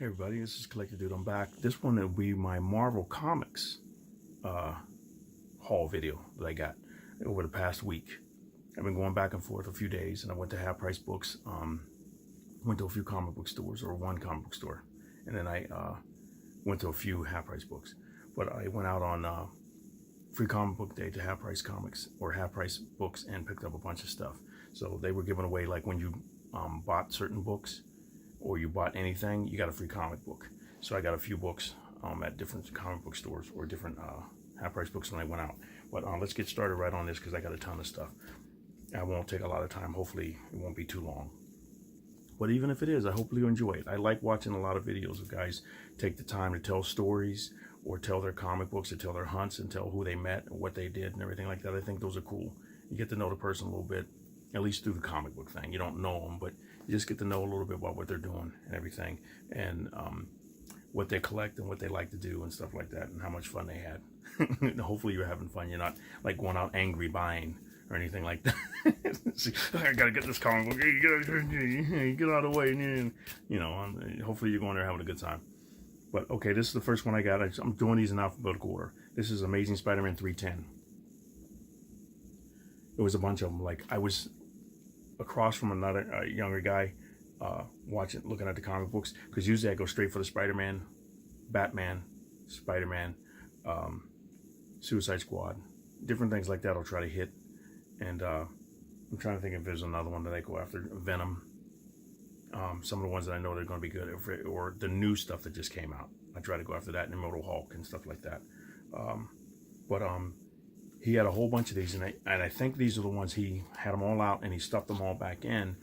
Hey everybody, this is Collector Dude. I'm back. This one will be my Marvel Comics haul video that I got over the past week. I've been going back and forth a few days, and I went to Half Price Books, went to a few comic book stores, or one comic book store, and then I went to a few Half Price Books. But I went out on Free Comic Book Day to Half Price Comics, or Half Price Books, and picked up a bunch of stuff. So they were giving away, like when you bought certain books, or you bought anything, you got a free comic book. So I got a few books at different comic book stores or different half price books when I went out. But let's get started right on this because I got a ton of stuff. I won't take a lot of time. Hopefully it won't be too long. But even if it is, I hope you enjoy it. I like watching a lot of videos of guys take the time to tell stories or tell their comic books or tell their hunts and tell who they met and what they did and everything like that. I think those are cool. You get to know the person a little bit, at least through the comic book thing. You don't know them, but you just get to know a little bit about what they're doing and everything, and what they collect and what they like to do and stuff like that, and how much fun they had. Hopefully you're having fun. You're not like going out angry buying or anything like that. See, I gotta get this comic book. You get out of the way. You know, hopefully you're going there having a good time. But okay, this is the first one I got. I'm doing these in alphabetical order. This is Amazing Spider-Man 310. It was a bunch of them. Like I was across from another younger guy looking at the comic books, because usually I go straight for the Spider-Man, Batman, Spider-Man, Suicide Squad, different things like that I'll try to hit. And I'm trying to think if there's another one that I go after. Venom, some of the ones that I know they're going to be good, or the new stuff that just came out. I try to go after that, and Immortal Hulk and stuff like that. He had a whole bunch of these, and I think these are the ones he had them all out, and he stuffed them all back in.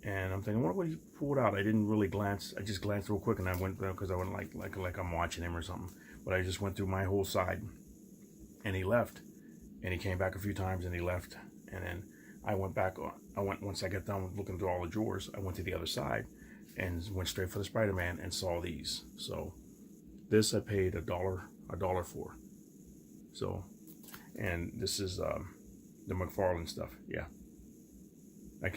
And I'm thinking, what he pulled out? I didn't really glance. I just glanced real quick, and I went because I went like I'm watching him or something. But I just went through my whole side, and he left, and he came back a few times, and he left, and then I went back. Once I got done with looking through all the drawers, I went to the other side, and went straight for the Spider-Man and saw these. So this I paid $1 for. So. And this is the McFarlane stuff. Yeah, I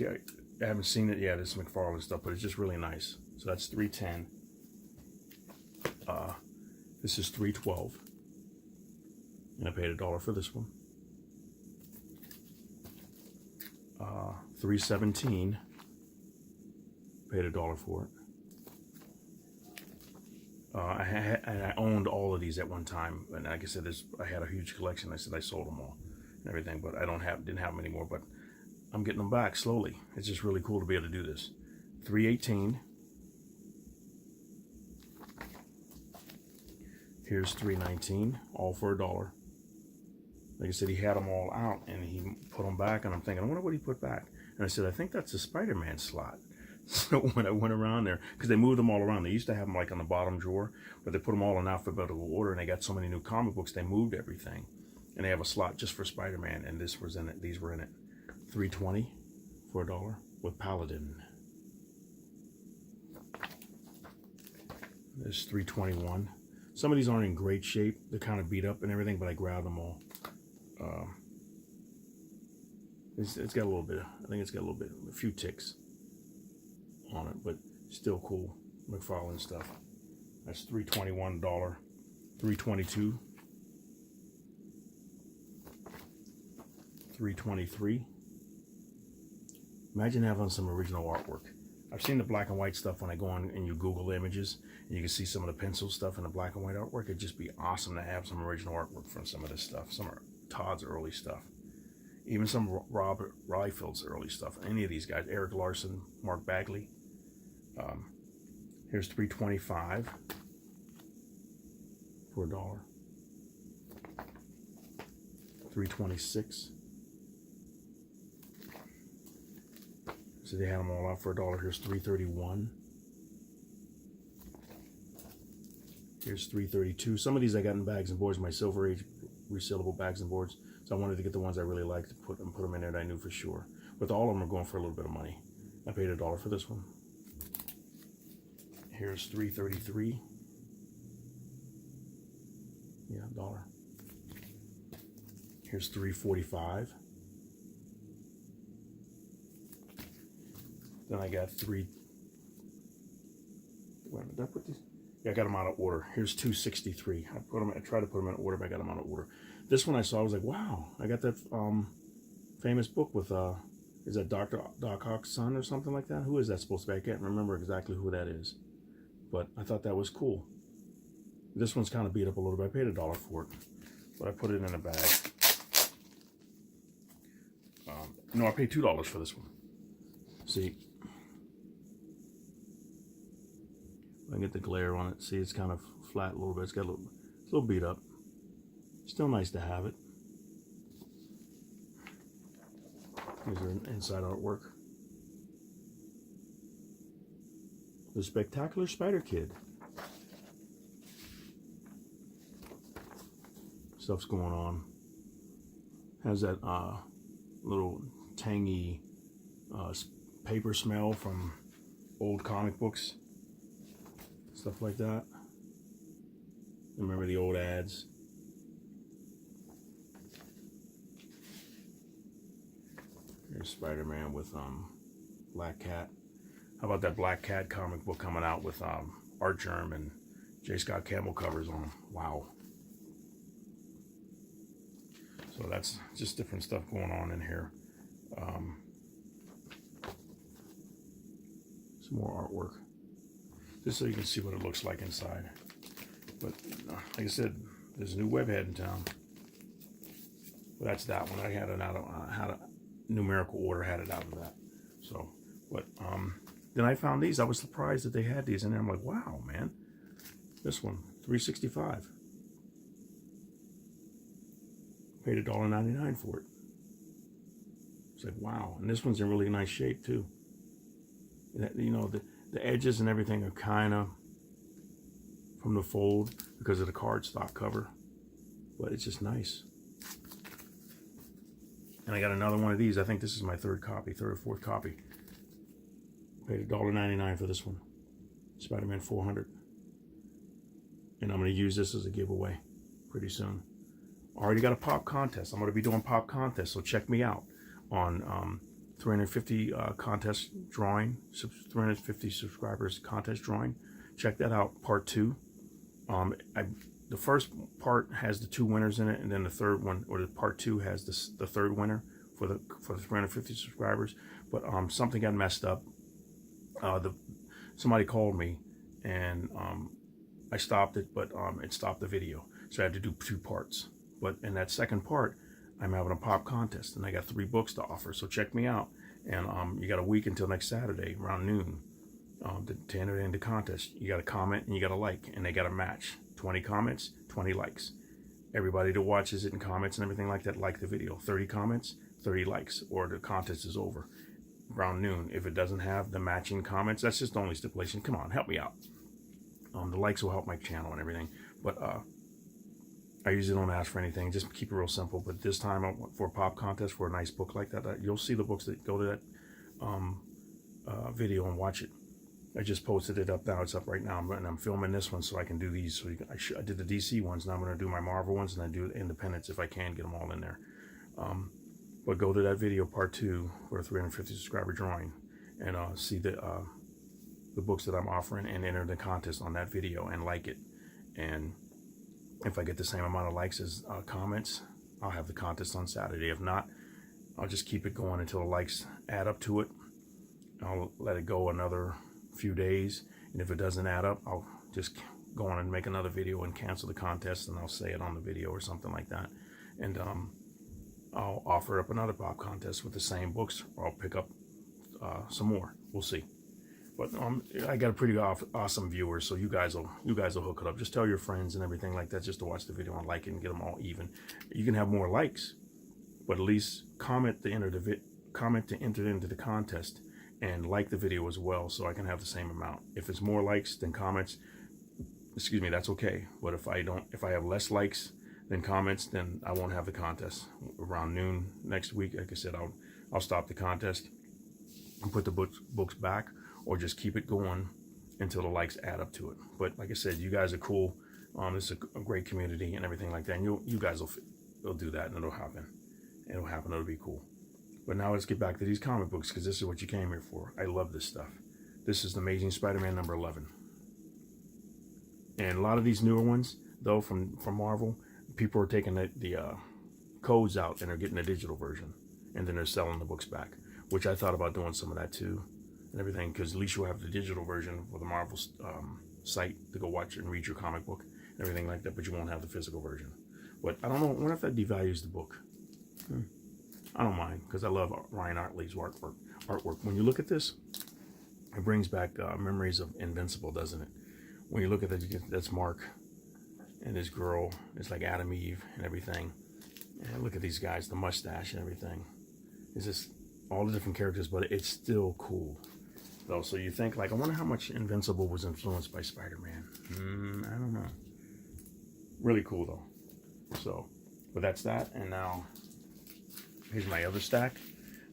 haven't seen it. Yeah, this is McFarlane stuff, but it's just really nice. So that's $310. This is $312, and I paid $1 for this one. $317. Paid $1 for it. I owned all of these at one time, and like I said, I had a huge collection. I said I sold them all and everything, but I didn't have them anymore. But I'm getting them back slowly. It's just really cool to be able to do this. $318. Here's $319, all for $1. Like I said, he had them all out, and he put them back, and I'm thinking, I wonder what he put back. And I said, I think that's a Spider-Man slot. So when I went around there, because they moved them all around, they used to have them like on the bottom drawer, but they put them all in alphabetical order, and they got so many new comic books, they moved everything. And they have a slot just for Spider-Man, and this was in it. These were in it. $320 for $1 with Paladin. There's $321. Some of these aren't in great shape. They're kind of beat up and everything, but I grabbed them all. It's got a little bit, I think it's got a few ticks on it, but still cool. McFarlane stuff. That's $321. $322. $323. Imagine having some original artwork. I've seen the black and white stuff when I go on and you Google images, and you can see some of the pencil stuff and the black and white artwork. It'd just be awesome to have some original artwork from some of this stuff. Some of Todd's early stuff. Even some Robert Liefeld's early stuff. Any of these guys. Eric Larson, Mark Bagley. Here's $325 for $1. $326. So they had them all out for $1. Here's $331. Here's $332. Some of these I got in bags and boards, my Silver Age resealable bags and boards. So I wanted to get the ones I really liked to put them in there that I knew for sure. But all of them are going for a little bit of money. I paid $1 for this one. Here's $333. Yeah, $1. Here's $345. Then I got Wait a minute, did I put these? Yeah, I got them out of order. Here's 263. I tried to put them in order, but I got them out of order. This one I saw, I was like, wow, I got that famous book with, is that Doc Ock's son or something like that? Who is that supposed to be? I can't remember exactly who that is. But I thought that was cool. This one's kind of beat up a little bit. I paid $1 for it, but I put it in a bag. No, I paid $2 for this one. See, I get the glare on it. See, it's kind of flat a little bit. It's got it's a little beat up. Still nice to have it. Here's our inside artwork. The Spectacular Spider Kid. Stuff's going on. Has that little tangy paper smell from old comic books. Stuff like that. Remember the old ads? Here's Spider-Man with Black Cat. How about that Black Cat comic book coming out with Art Germ and J. Scott Campbell covers on them? Wow. So that's just different stuff going on in here. Some more artwork. Just so you can see what it looks like inside. But like I said, there's a new webhead in town. But that's that one. I had it out of had a numerical order, had it out of that. So, but then I found these. I was surprised that they had these in there. I'm like, wow, man. This one, $3.65. Paid $1.99 for it. It's like, wow. And this one's in really nice shape too. You know, the edges and everything are kind of from the fold because of the cardstock cover, but it's just nice. And I got another one of these. I think this is my third or fourth copy. Paid $1.99 for this one. Spider-Man 400. And I'm going to use this as a giveaway pretty soon. Already got a pop contest. I'm going to be doing pop contests, so check me out on 350 contest drawing, 350 subscribers contest drawing. Check that out, part 2. The first part has the 2 winners in it, and then the third one, or the part 2, has the third winner for the 350 subscribers. But something got messed up. Somebody called me, and I stopped it, but it stopped the video, so I had to do 2 parts. But in that second part, I'm having a pop contest, and I got 3 books to offer. So check me out, and you got a week until next Saturday around noon to enter in the contest. You got to comment and you got to like, and they got to match. 20 comments, 20 likes. Everybody that watches it and comments and everything like that, like the video. 30 comments, 30 likes, or the contest is over around noon. If it doesn't have the matching comments, that's just the only stipulation. Come on, help me out. The likes will help my channel and everything, but I usually don't ask for anything. Just keep it real simple. But this time, for a pop contest for a nice book like that, you'll see the books that go to that video and watch it. I just posted it up now. It's up right now, and I'm filming this one so I can do these. So I did the DC ones. Now I'm going to do my Marvel ones, and I do Independence if I can get them all in there. But go to that video, part 2, for a 350 subscriber drawing, and see the books that I'm offering, and enter the contest on that video and like it. And if I get the same amount of likes as comments, I'll have the contest on Saturday. If not, I'll just keep it going until the likes add up to it. I'll let it go another few days, and if it doesn't add up, I'll just go on and make another video and cancel the contest, and I'll say it on the video or something like that. And I'll offer up another pop contest with the same books, or I'll pick up some more. We'll see. But I got a pretty awesome viewer, so you guys will hook it up. Just tell your friends and everything like that just to watch the video and like it and get them all even. You can have more likes, but at least comment to enter into the contest, and like the video as well, so I can have the same amount. If it's more likes than comments, excuse me, that's okay. But if I have less likes than comments, then I won't have the contest. Around noon next week, like I said, I'll stop the contest and put the books back, or just keep it going until the likes add up to it. But like I said, you guys are cool. This is a great community and everything like that. And you guys will do that, and it'll happen. It'll happen. It'll be cool. But now let's get back to these comic books, because this is what you came here for. I love this stuff. This is the Amazing Spider-Man number 11. And a lot of these newer ones, though, from Marvel, people are taking the codes out and they're getting a digital version, and then they're selling the books back. Which I thought about doing some of that too, and everything, because at least you'll have the digital version for the Marvel site to go watch and read your comic book and everything like that, but you won't have the physical version. But I don't know. I wonder if that devalues the book. I don't mind, because I love Ryan Artley's artwork. When you look at this, it brings back memories of Invincible, doesn't it? When you look at that, that's Mark and his girl. It's like Adam Eve and everything. And look at these guys, the mustache and everything. It's just all the different characters, but it's still cool, though. So you think, like, I wonder how much Invincible was influenced by Spider-Man. I don't know. Really cool, though. So, but that's that. And now, here's my other stack.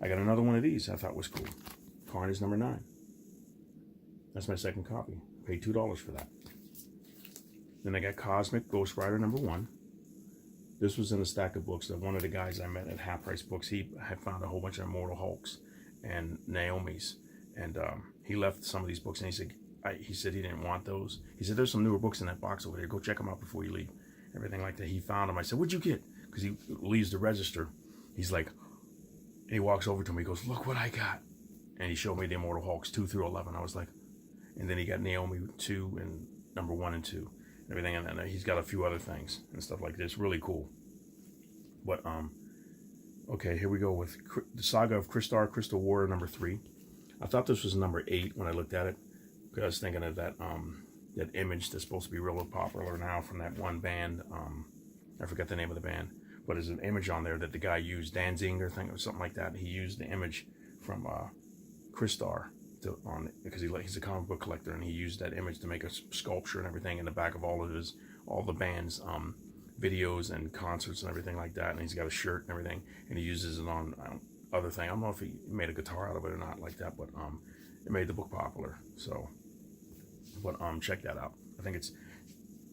I got another one of these I thought was cool. Carnage number 9. That's my second copy. Paid $2 for that. Then I got Cosmic Ghost Rider number 1. This was in a stack of books that one of the guys I met at Half Price Books, he had found a whole bunch of Immortal Hulks and Naomi's. And he left some of these books, and he said he didn't want those. He said, there's some newer books in that box over there. Go check them out before you leave. Everything like that. He found them. I said, what'd you get? Because he leaves the register. He's like, and he walks over to me. He goes, look what I got. And he showed me the Immortal Hulks 2 through 11. I was like, and then he got Naomi 2 and number 1 and 2. And everything. And then he's got a few other things and stuff like this. Really cool. But, okay, here we go with the Saga of Crystar, Crystal Warrior number 3. I thought this was number 8 when I looked at it, because I was thinking of that that image that's supposed to be real popular now from that one band. I forget the name of the band, but there's an image on there that the guy used, Danzig or something like that. He used the image from Crystar because he's a comic book collector, and he used that image to make a sculpture and everything in the back of all the band's videos and concerts and everything like that. And he's got a shirt and everything, and he uses it on other thing. I don't know if he made a guitar out of it or not like that, but it made the book popular. So, but check that out. I think it's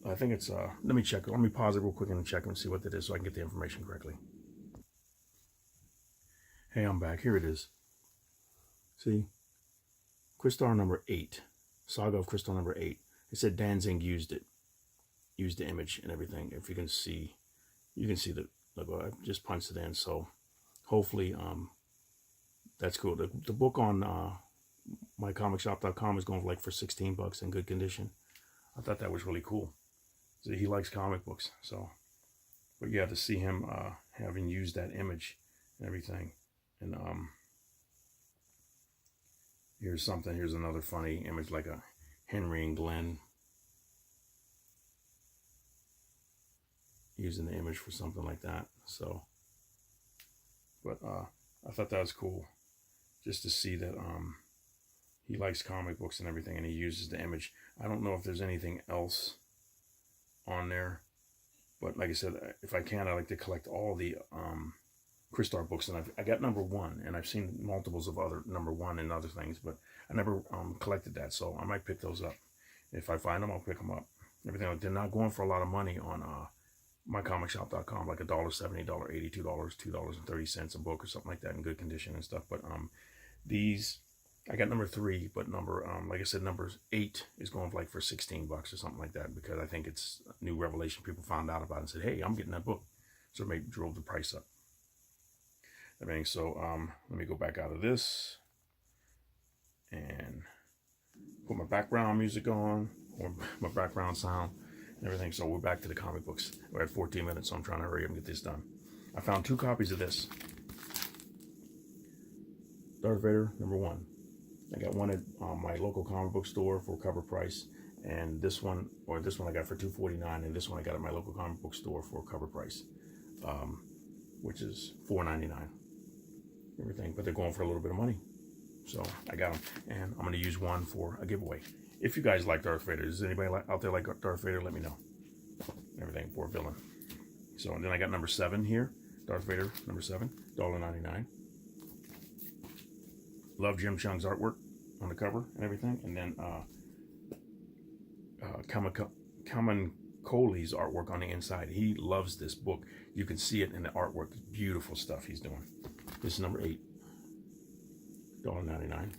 let me check. Let me pause it real quick and check and see what that is so I can get the information correctly. Hey, I'm back. Here it is. See, Crystar number 8, Saga of Crystal number 8. It said Danzig used the image and everything. If you can see, the logo. I just punched it in. So hopefully, that's cool. The book on mycomicshop.com is going for $16 in good condition. I thought that was really cool. So he likes comic books. So, but yeah, to see him having used that image and everything. And here's another funny image, like a Henry and Glenn using the image for something like that. So, but I thought that was cool, just to see that he likes comic books and everything, and he uses the image. I don't know if there's anything else on there, but like I said, if I can, I like to collect all the Crystar books, and I got number 1, and I've seen multiples of other number 1 and other things, but I never collected that, so I might pick those up. If I find them, I'll pick them up. Everything, they're not going for a lot of money on mycomicshop.com, like $1.70, $1.80, $2.30 a book or something like that in good condition and stuff. But these, I got number 3, but number like I said, number 8 is going for $16 or something like that, because I think it's a new revelation. People found out about it and said, hey, I'm getting that book, so it drove the price up. Everything. So let me go back out of this and put my background music on, or my background sound and everything. So we're back to the comic books. We're at 14 minutes, so I'm trying to hurry up and get this done. I found 2 copies of this. Darth Vader number 1. I got one at my local comic book store for cover price, and this one I got for $2.49, and this one I got at my local comic book store for cover price, which is $4.99. Everything, but they're going for a little bit of money, so I got them, and I'm going to use one for a giveaway. If you guys like Darth Vader, does anybody out there like Darth Vader? Let me know. Everything for a villain. So, and then I got number 7 here, Darth Vader number 7, $1.99. Love Jim Chung's artwork on the cover and everything, and then Kamen Coley's artwork on the inside. He loves this book. You can see it in the artwork. Beautiful stuff he's doing. This is number 8, $1.99.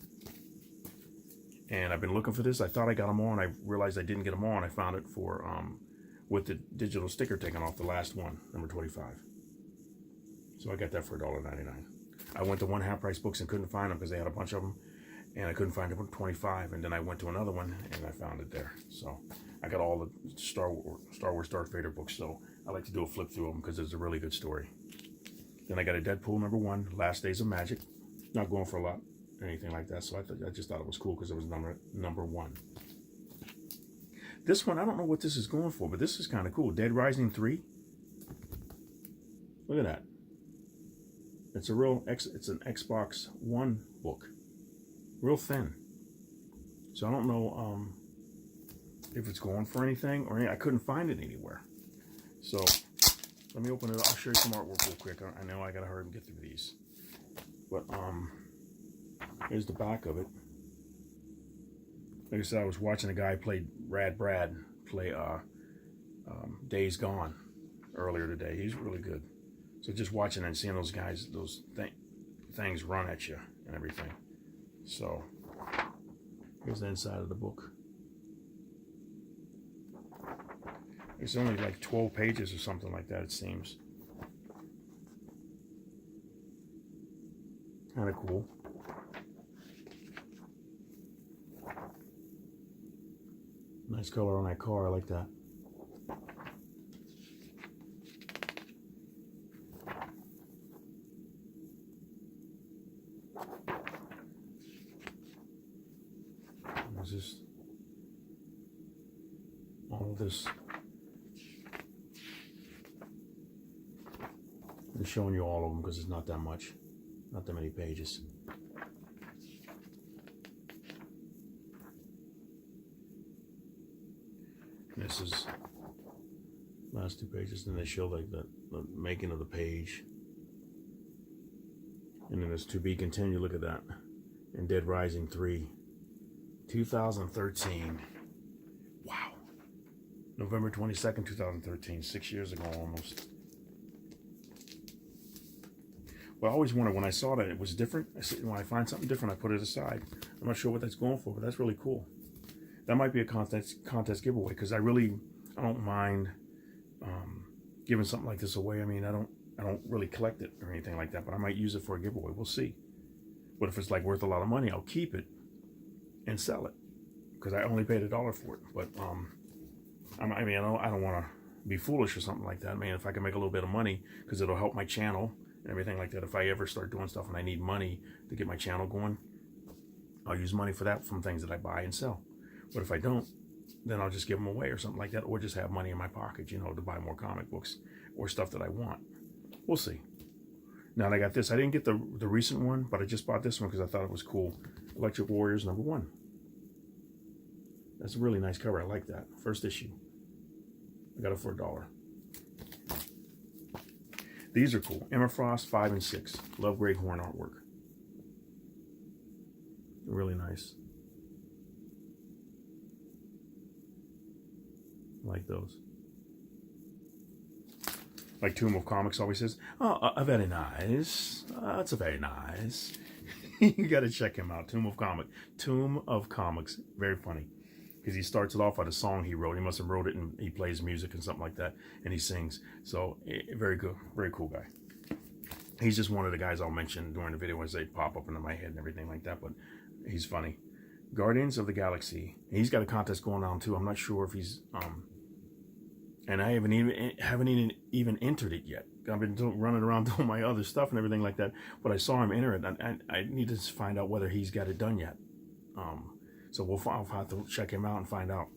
And I've been looking for this. I thought I got them all, and I realized I didn't get them all, and I found it for with the digital sticker taken off the last one, number 25. So I got that for $1.99. I went to one half price books and couldn't find them because they had a bunch of them, and I couldn't find it for 25. And then I went to another one and I found it there. So I got all the Star Wars Darth Vader books. So I like to do a flip through them because it's a really good story. Then I got a Deadpool number 1, Last Days of Magic. Not going for a lot or anything like that. So I just thought it was cool because it was number 1. This one, I don't know what this is going for, but this is kind of cool. Dead Rising 3. Look at that. It's it's an Xbox One book. Real thin. So I don't know if it's going for anything or I couldn't find it anywhere. So let me open it up. I'll show you some artwork real quick. I know I gotta hurry and get through these. But here's the back of it. Like I said, I was watching a guy play Brad play Days Gone earlier today. He's really good. So just watching and seeing those guys, things run at you and everything. So here's the inside of the book. It's only like 12 pages or something like that, it seems. Kind of cool. Nice color on that car, I like that. There's just all of this. I'm just showing you all of them because it's not that much, not that many pages. This is last 2 pages, then they show like the making of the page, and then there's to be continued. Look at that. And Dead Rising 3, 2013. Wow. November 22nd, 2013, 6 years ago almost. Well, I always wondered when I saw that it was different. I said, when I find something different, I put it aside. I'm not sure what that's going for, but that's really cool. That might be a contest giveaway because I don't mind giving something like this away. I mean, I don't really collect it or anything like that, but I might use it for a giveaway. We'll see. But if it's like worth a lot of money, I'll keep it and sell it because I only paid $1 for it. But I don't want to be foolish or something like that. I mean, if I can make a little bit of money because it'll help my channel and everything like that. If I ever start doing stuff and I need money to get my channel going, I'll use money for that from things that I buy and sell. But if I don't, then I'll just give them away or something like that, or just have money in my pocket, you know, to buy more comic books or stuff that I want. We'll see. Now I got this. I didn't get the recent one, but I just bought this one because I thought it was cool. Electric Warriors number 1. That's a really nice cover. I like that. First issue. I got it for $1. These are cool. Emma Frost 5 and 6. Love Great Horn artwork. Really nice. Like those. Like Tomb of Comics always says, oh, very nice. That's a very nice. You got to check him out. Tomb of Comics. Very funny. Because he starts it off with a song he wrote. He must have wrote it and he plays music and something like that. And he sings. So, very good. Very cool guy. He's just one of the guys I'll mention during the video as they pop up into my head and everything like that. But he's funny. Guardians of the Galaxy. He's got a contest going on too. I'm not sure if he's... and I haven't even entered it yet. I've been running around doing my other stuff and everything like that. But I saw him enter it. And I need to find out whether he's got it done yet. So I'll have to check him out and find out.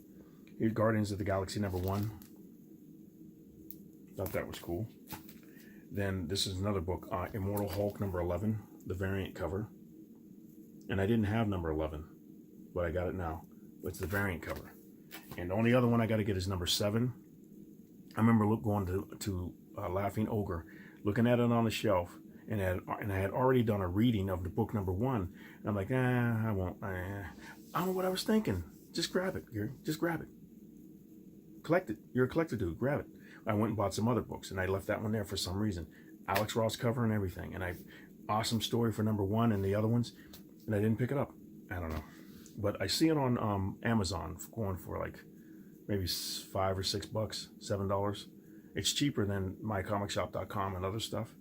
Here's Guardians of the Galaxy number 1. Thought that was cool. Then this is another book, Immortal Hulk number 11, the variant cover. And I didn't have number 11, but I got it now. It's the variant cover. And the only other one I got to get is number 7. I remember going to Laughing Ogre, looking at it on the shelf, and I had already done a reading of the book number 1. And I'm like, I won't. I don't know what I was thinking. Just grab it, Gary. Just grab it. Collect it. You're a collector, dude. Grab it. I went and bought some other books, and I left that one there for some reason. Alex Ross cover and everything. And awesome story for number 1 and the other ones, and I didn't pick it up. I don't know. but I see it on Amazon going for like maybe $5 or $6, $7. It's cheaper than mycomicshop.com and other stuff,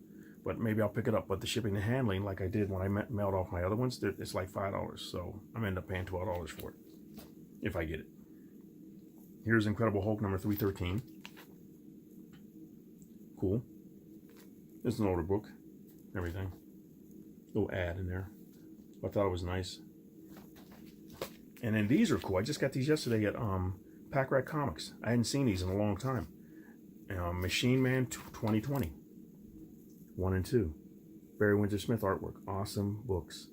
but maybe I'll pick it up. But the shipping and handling, like I did when I mailed off my other ones, it's like $5. So I'm end up paying $12 for it if I get it. Here's Incredible Hulk number 313. Cool. It's an older book. Everything. Little ad in there. I thought it was nice. And then these are cool. I just got these yesterday at Packrat Comics. I hadn't seen these in a long time. Machine Man 2020. 1 and 2. Barry Windsor Smith artwork. Awesome books.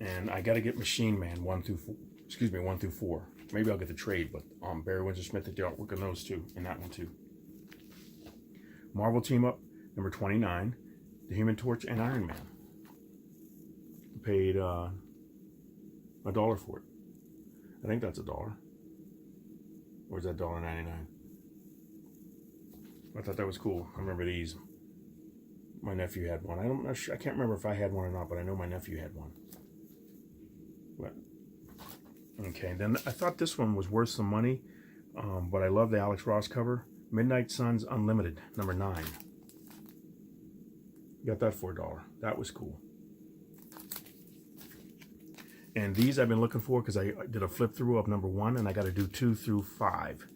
And I got to get Machine Man 1 through 4. Excuse me, 1 through 4. Maybe I'll get the trade, but Barry Windsor Smith did the artwork on those two, and that one too. Marvel Team Up number 29. The Human Torch and Iron Man. I paid $1 for it. I think that's $1. Or is that $1.99? I thought that was cool. I remember these. My nephew had one. I can't remember if I had one or not, but I know my nephew had one. But, okay, then I thought this one was worth some money, but I love the Alex Ross cover. Midnight Suns Unlimited, number 9. Got that for $1. That was cool. And these I've been looking for because I did a flip through of number 1, and I got to do 2 through 5.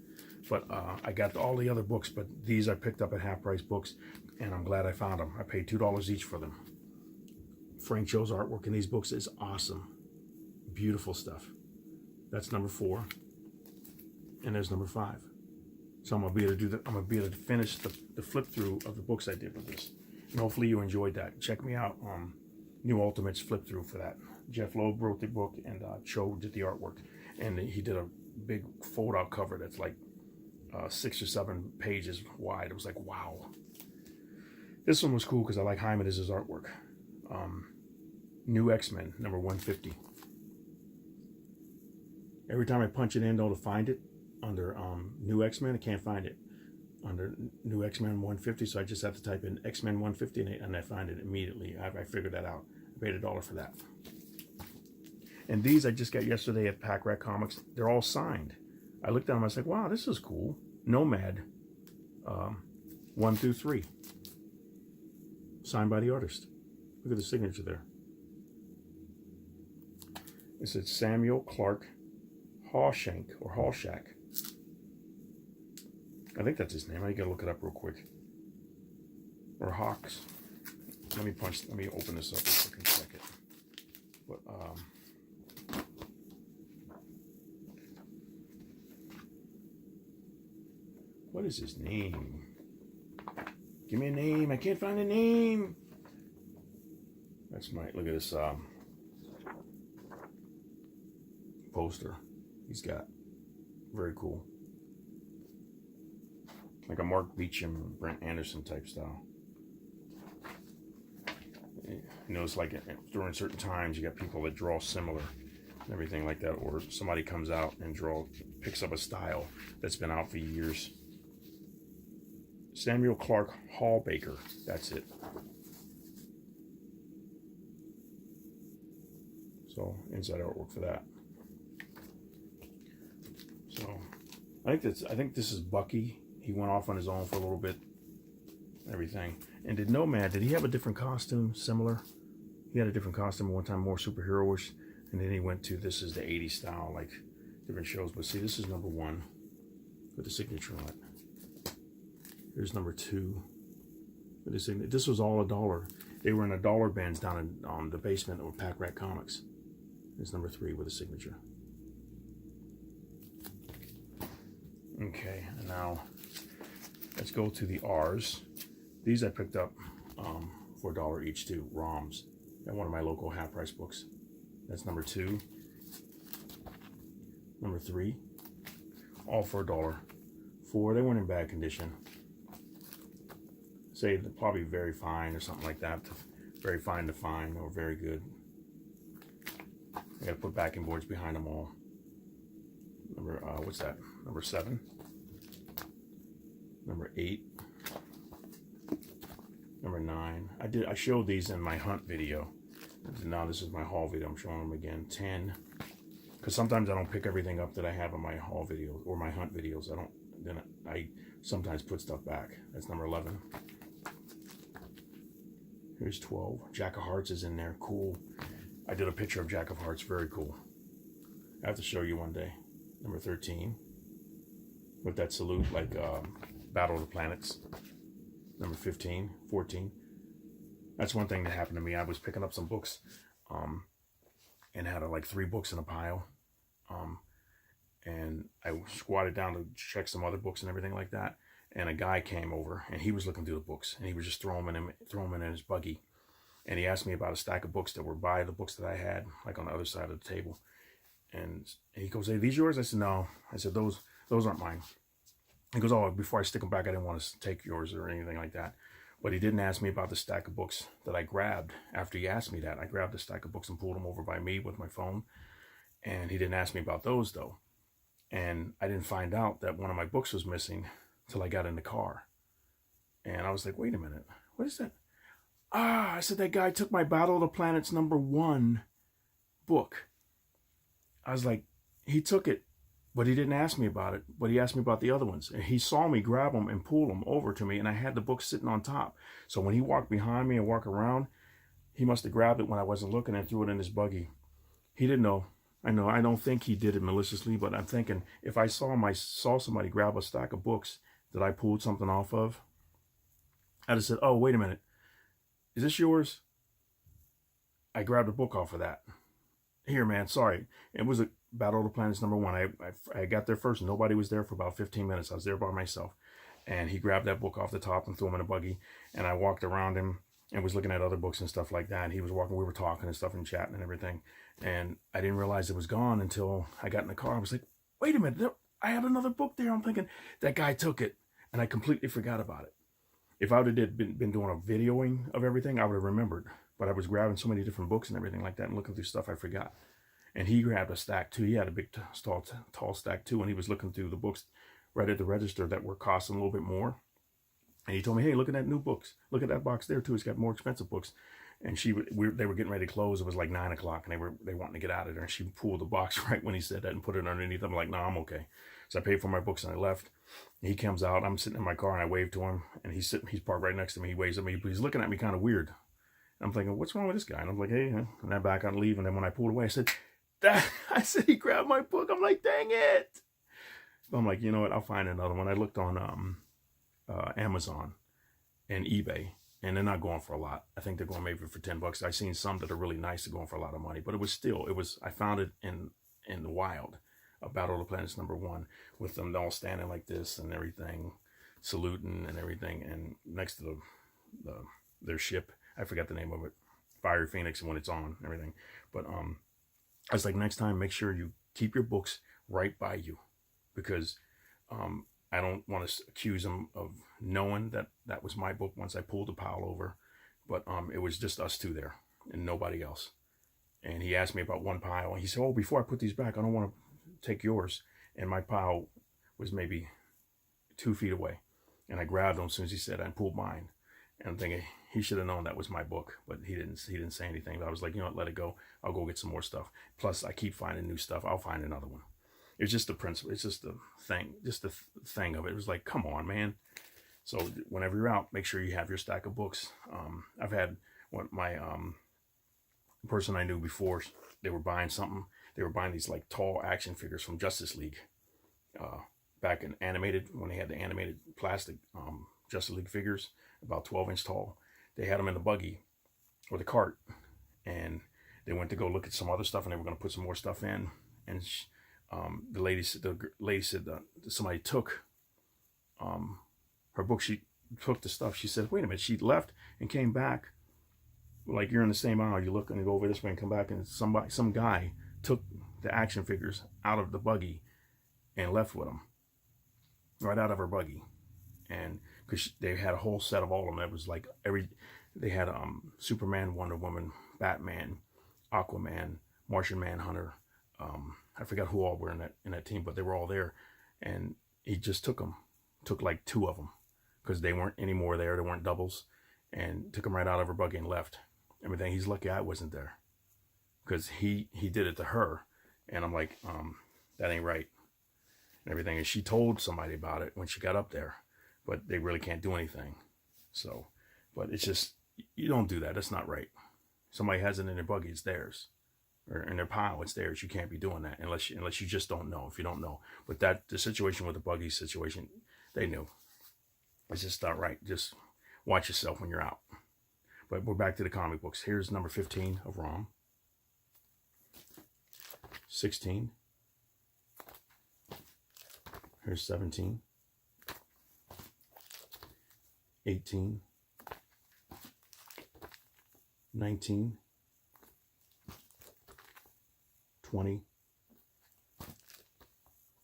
But I got all the other books, but these I picked up at Half Price Books, and I'm glad I found them. I paid $2 each for them. Frank Cho's artwork in these books is awesome. Beautiful stuff. That's number 4. And there's number 5. So I'm gonna be able to finish the flip through of the books I did with this. And hopefully you enjoyed that. Check me out on New Ultimates flip through for that. Jeff Loeb wrote the book, and Cho did the artwork. And he did a big fold out cover that's like 6 or 7 pages wide. It was like, wow. This one was cool because I like Hyman as his artwork. New X-Men, number 150. Every time I punch it in though to find it, under New X-Men, I can't find it. Under New X-Men 150, so I just have to type in X-Men 150 and I find it immediately. I figured that out. I paid $1 for that. And these I just got yesterday at Packrat Comics. They're all signed. I looked at them, I was like, wow, this is cool. Nomad 1 through 3. Signed by the artist. Look at the signature there. It says Samuel Clark Hawshank or Hawshack. I think that's his name. I gotta look it up real quick. Or Hawks. Let me open this up so I can check it. But what is his name? Give me a name. I can't find a name. That's my, look at this poster he's got. Very cool. Like a Mark Beecham, Brent Anderson type style. You know, it's like during certain times you got people that draw similar and everything like that, or somebody comes out and picks up a style that's been out for years. Samuel Clark Hallbaker, that's it. So inside artwork for that. So I think this is Bucky. He went off on his own for a little bit. Everything. And did Nomad, did he have a different costume similar? He had a different costume one time, more superhero-ish. And then he went to, this is the 80s style, like different shows. But see, this is number 1 with the signature on it. Here's number 2 with the signature. This was all $1. They were in a dollar bins down in the basement of Packrat Comics. Here's number 3 with a signature. Okay, and now let's go to the R's. These I picked up for $1 each too, ROMs, at one of my local half price books. That's number 2. Number 3, all for $1. 4, they weren't in bad condition. Say they're probably very fine or something like that. Very fine to fine or very good. I gotta put backing boards behind them all. Number, what's that? Number 7. Number 8. Number 9. I showed these in my hunt video. Now this is my haul video. I'm showing them again. 10. Because sometimes I don't pick everything up that I have in my haul videos or my hunt videos. Then I sometimes put stuff back. That's number 11. Here's 12. Jack of Hearts is in there. Cool. I did a picture of Jack of Hearts. Very cool. I have to show you one day. Number 13. With that salute, like Battle of the Planets. Number 15. 14. That's one thing that happened to me. I was picking up some books and had like 3 books in a pile. And I squatted down to check some other books and everything like that. And a guy came over and he was looking through the books and he was just throwing them in his buggy. And he asked me about a stack of books that were by the books that I had, like on the other side of the table. And he goes, "Hey, these yours?" I said, "No." I said, those aren't mine." He goes, "Oh, before I stick them back, I didn't want to take yours or anything like that." But he didn't ask me about the stack of books that I grabbed. After he asked me that, I grabbed the stack of books and pulled them over by me with my phone. And he didn't ask me about those, though. And I didn't find out that one of my books was missing till I got in the car. And I was like, wait a minute, what is that? I said, that guy took my Battle of the Planets #1 book. I was like, he took it, but he didn't ask me about it. But he asked me about the other ones. And he saw me grab them and pull them over to me, and I had the book sitting on top. So when he walked behind me and walked around, he must have grabbed it when I wasn't looking and threw it in his buggy. He didn't know. I don't think he did it maliciously, but I'm thinking if I saw somebody grab a stack of books that I pulled something off of, I'd have said, "Oh, wait a minute. Is this yours?" I grabbed a book off of that. "Here, man, sorry." It was a Battle of the Planets #1. I got there first. Nobody was there for about 15 minutes. I was there by myself. And he grabbed that book off the top and threw him in a buggy. And I walked around him and was looking at other books and stuff like that. And he was walking, we were talking and stuff and chatting and everything. And I didn't realize it was gone until I got in the car. I was like, wait a minute, I had another book there. I'm thinking, that guy took it. And I completely forgot about it. If I would have been doing a videoing of everything, I would have remembered. But I was grabbing so many different books and everything like that and looking through stuff I forgot. And he grabbed a stack too. He had a big, tall stack too. And he was looking through the books right at the register that were costing a little bit more. And he told me, "Hey, look at that new books. Look at that box there too. It's got more expensive books." And they were getting ready to close. It was like 9 o'clock, and they wanting to get out of there. And she pulled the box right when he said that and put it underneath. I'm like, "No, I'm okay." So I paid for my books and I left. And he comes out. I'm sitting in my car and I waved to him. And he's parked right next to me. He waves at me, but he's looking at me kind of weird. And I'm thinking, what's wrong with this guy? And I'm like, "Hey," and I back out and leave. And then when I pulled away, I said, he grabbed my book. I'm like, dang it. But I'm like, you know what? I'll find another one. I looked on Amazon and eBay, and they're not going for a lot. I think they're going maybe for $10. I've seen some that are really nice, they're going for a lot of money, but I found it in the wild, a Battle of the Planets #1, with them all standing like this and everything, saluting and everything, and next to their ship, I forgot the name of it, Fiery Phoenix, when it's on and everything. But I was like, next time, make sure you keep your books right by you, because I don't want to accuse him of knowing that was my book once I pulled the pile over. But it was just us two there and nobody else. And he asked me about one pile. And he said, "Oh, before I put these back, I don't want to take yours." And my pile was maybe 2 feet away. And I grabbed him as soon as he said that and pulled mine. And I'm thinking, he should have known that was my book. But he didn't say anything. But I was like, you know what, let it go. I'll go get some more stuff. Plus, I keep finding new stuff. I'll find another one. It's just the principle. It's just the thing of it. It was like, come on, man. So whenever you're out, make sure you have your stack of books. I've had my person I knew before, they were buying something. They were buying these like tall action figures from Justice League. Back in animated, when they had the animated plastic Justice League figures, about 12-inch tall. They had them in the buggy or the cart. And they went to go look at some other stuff, and they were going to put some more stuff in. And the lady said that somebody took her book. She took the stuff. She said, wait a minute. She left and came back. Like, you're in the same aisle. You look and you go over this way and come back, and some guy took the action figures out of the buggy and left with them right out of her buggy. And because they had a whole set of all of them. That was like they had Superman, Wonder Woman, Batman, Aquaman, Martian Manhunter. I forgot who all were in that team, but they were all there. And he just took like 2 of them, because they weren't anymore there. They weren't doubles, and took them right out of her buggy and left. everything. He's lucky I wasn't there, because he did it to her, and I'm like, that ain't right, and everything. And she told somebody about it when she got up there, but they really can't do anything. So, but it's just, you don't do that. That's not right. Somebody has it in their buggy, it's theirs, or in their pile, it's theirs. You can't be doing that unless you just don't know. If you don't know, but the situation with the buggy situation, they knew. It's just not right. Just watch yourself when you're out. But we're back to the comic books. Here's number 15 of ROM. 16. Here's 17. 18. 19. 20.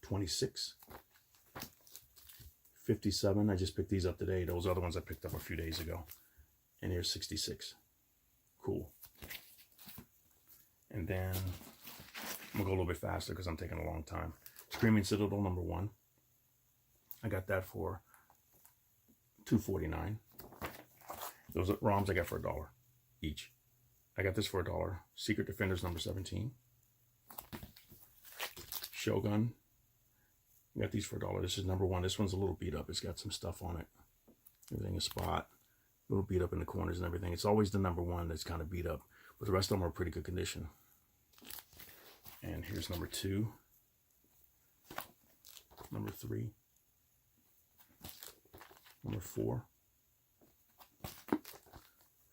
26. 57. I just picked these up today. Those other ones I picked up a few days ago. And here's 66. Cool. And then I'm gonna go a little bit faster because I'm taking a long time. Screaming Citadel number 1. I got that for $2.49. Those ROMs I got for $1 each. I got this for $1. Secret Defenders number 17. Shogun. I got these for $1. This is number 1. This one's a little beat up. It's got some stuff on it. Everything is spot. A little beat up in the corners and everything. It's always the number 1 that's kind of beat up, but the rest of them are pretty good condition. And here's number 2, number 3, number 4,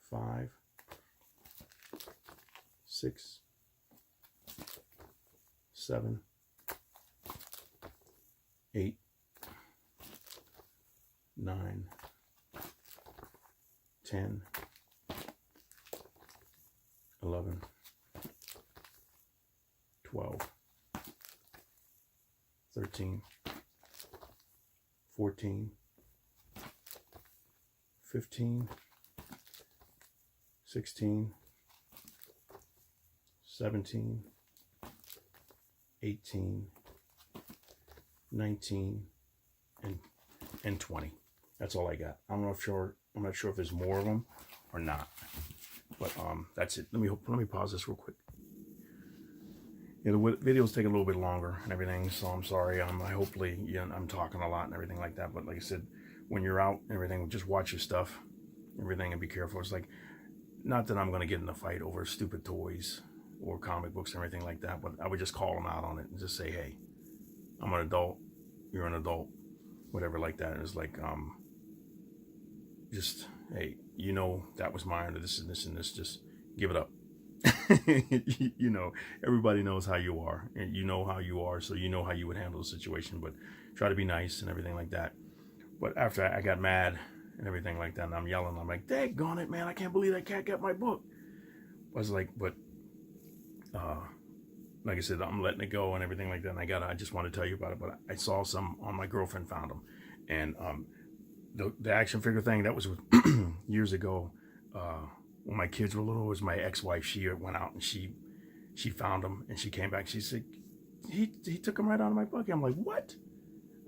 5, 6, 7, 8, 9, 10, 11, 12, 13, 14, 15, 16, 17, 18, 19, and 20. That's all I got. I'm not sure if there's more of them or not. But that's it. Let me pause this real quick. The video's taking a little bit longer and everything, so I'm sorry. I'm talking a lot and everything like that. But like I said, when you're out and everything, just watch your stuff, everything, and be careful. It's like, not that I'm going to get in a fight over stupid toys or comic books and everything like that, but I would just call them out on it and just say, hey, I'm an adult, you're an adult, whatever like that. And it's like, just, hey, that was mine, or this and this and this, just give it up. Everybody knows how you are, and you know how you are, so you know how you would handle the situation, but try to be nice and everything like that. But after I got mad and everything like that, and I'm yelling, I'm like, daggone it, man, I can't believe that cat got my book. I was like, but like I said, I'm letting it go and everything like that, and I just want to tell you about it. But I saw some on, my girlfriend found them, and the action figure thing, that was years ago. When my kids were little, it was my ex-wife. She went out and she found them, and she came back. She said, he took them right out of my bucket. I'm like, what?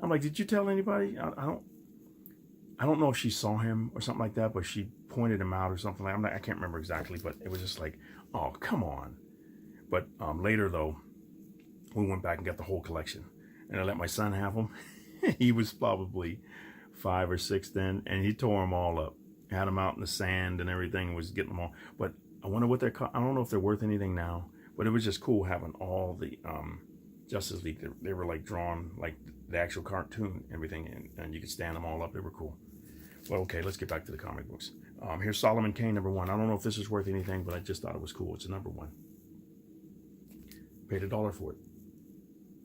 I'm like, did you tell anybody? I don't know if she saw him or something like that, but she pointed him out or something like that. I can't remember exactly, but it was just like, oh, come on. But later though, we went back and got the whole collection, and I let my son have them. He was probably 5 or 6 then, and he tore them all up. Had them out in the sand and everything, and was getting them all. But I wonder what they're, I don't know if they're worth anything now, but it was just cool having all the Justice League. They were like drawn like the actual cartoon, everything, and you could stand them all up. They were cool. Well, okay, let's get back to the comic books. Here's Solomon Kane number 1. I don't know if this is worth anything, but I just thought it was cool. It's a number 1. Paid $1 for it,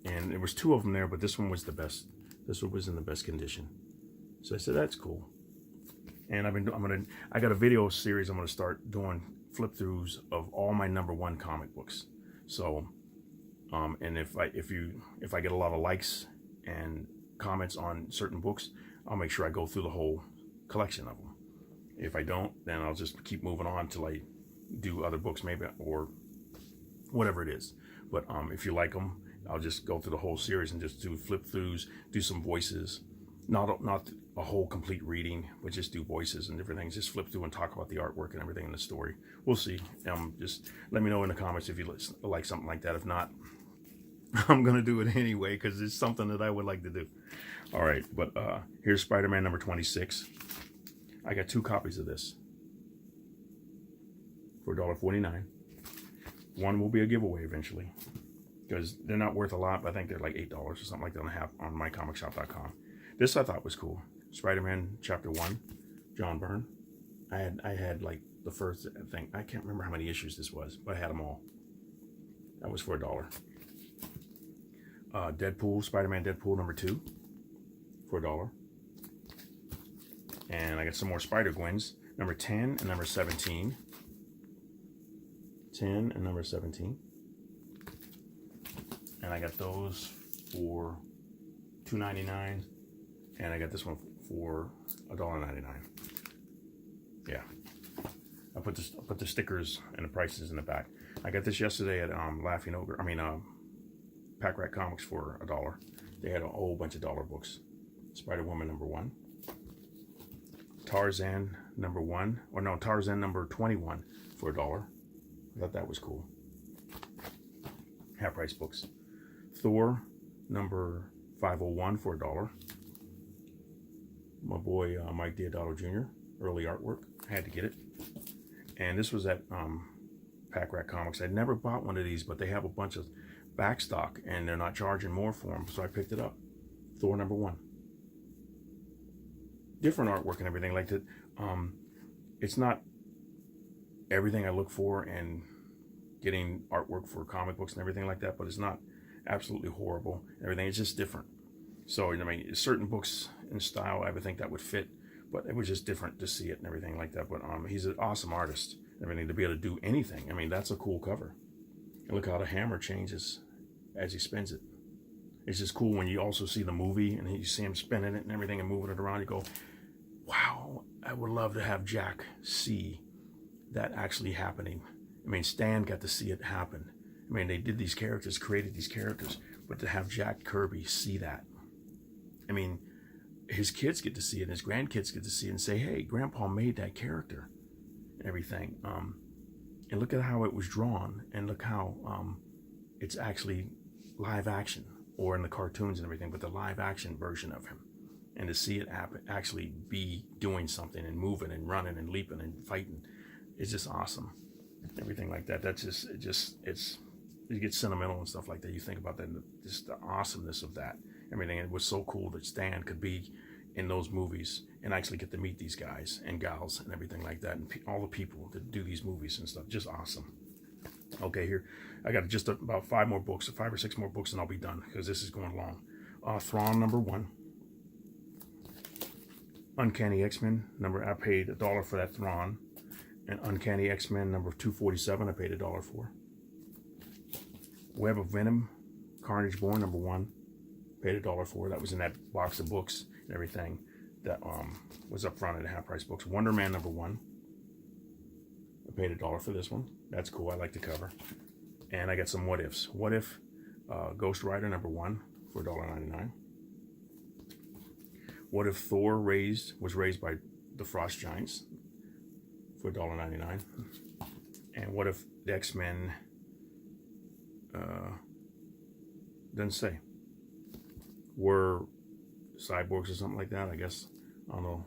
and there was 2 of them there, but this one was the best. This one was in the best condition, so I said that's cool. And I got a video series I'm gonna start doing flip throughs of all my number 1 comic books. So, and if I get a lot of likes and comments on certain books, I'll make sure I go through the whole collection of them. If I don't, then I'll just keep moving on till I do other books, maybe, or whatever it is. But if you like them, I'll just go through the whole series and just do flip throughs, do some voices, not a whole complete reading, but just do voices and different things. Just flip through and talk about the artwork and everything in the story. We'll see. Just let me know in the comments if you like something like that. If not, I'm gonna do it anyway because it's something that I would like to do. All right, but here's Spider-Man number 26. I got 2 copies of this for $1.49. One will be a giveaway eventually because they're not worth a lot, but I think they're like $8 or something like that on mycomicshop.com. This I thought was cool. Spider-Man Chapter 1, John Byrne. I had like the first thing. I can't remember how many issues this was, but I had them all. That was for $1. Deadpool, Spider-Man Deadpool number 2 for $1. And I got some more Spider-Gwens, number 10 and number 17. 10 and number 17. And I got those for $2.99. And I got this one for $1.99. Yeah. I put the stickers and the prices in the back. I got this yesterday at Packrat Comics for $1. They had a whole bunch of dollar books. Spider-Woman number 1. Tarzan number 1. Or no, Tarzan number 21 for $1. I thought that was cool. Half price books. Thor number 501 for $1. My boy Mike Deodato Jr. early artwork. I had to get it. And this was at Packrat Comics. I'd never bought one of these, but they have a bunch of back stock and they're not charging more for them, so I picked it up. Thor number 1. Different artwork and everything like that. It's not everything I look for in getting artwork for comic books and everything like that, but it's not absolutely horrible. Everything is just different. So I mean, certain books in style I would think that would fit, but it was just different to see it and everything like that. But he's an awesome artist. Everything to be able to do anything. I mean, that's a cool cover. And look how the hammer changes as he spins it. It's just cool when you also see the movie and you see him spinning it and everything and moving it around. You go, wow, I would love to have Jack see that actually happening. I mean, Stan got to see it happen. I mean, they did these characters, created these characters, but to have Jack Kirby see that. I mean, his kids get to see it, and his grandkids get to see it and say, hey, Grandpa made that character and everything. And look at how it was drawn, and look how it's actually live action, or in the cartoons and everything, but the live action version of him. And to see it happen, actually be doing something and moving and running and leaping and fighting, it's just awesome. Everything like that. That's you get sentimental and stuff like that. You think about that, just the awesomeness of that. Everything. It was so cool that Stan could be in those movies and actually get to meet these guys and gals and everything like that, and all the people that do these movies and stuff. Just awesome. Okay, here I got just about 5 or 6 more books, and I'll be done because this is going long. Thrawn number 1. Uncanny X-Men number. I paid $1 for that Thrawn. And Uncanny X-Men number 247, I paid $1 for. Web of Venom, Carnage Born number 1, paid $1 for. That was in that box of books and everything that was up front at half price books. Wonder Man number 1, I paid $1 for this one. That's cool. I like the cover. And I got some What Ifs. What If Ghost Rider number 1 for $1.99. What If Thor was raised by the Frost Giants for $1.99. And what if the X-Men doesn't say were cyborgs or something like that? I guess, I don't know.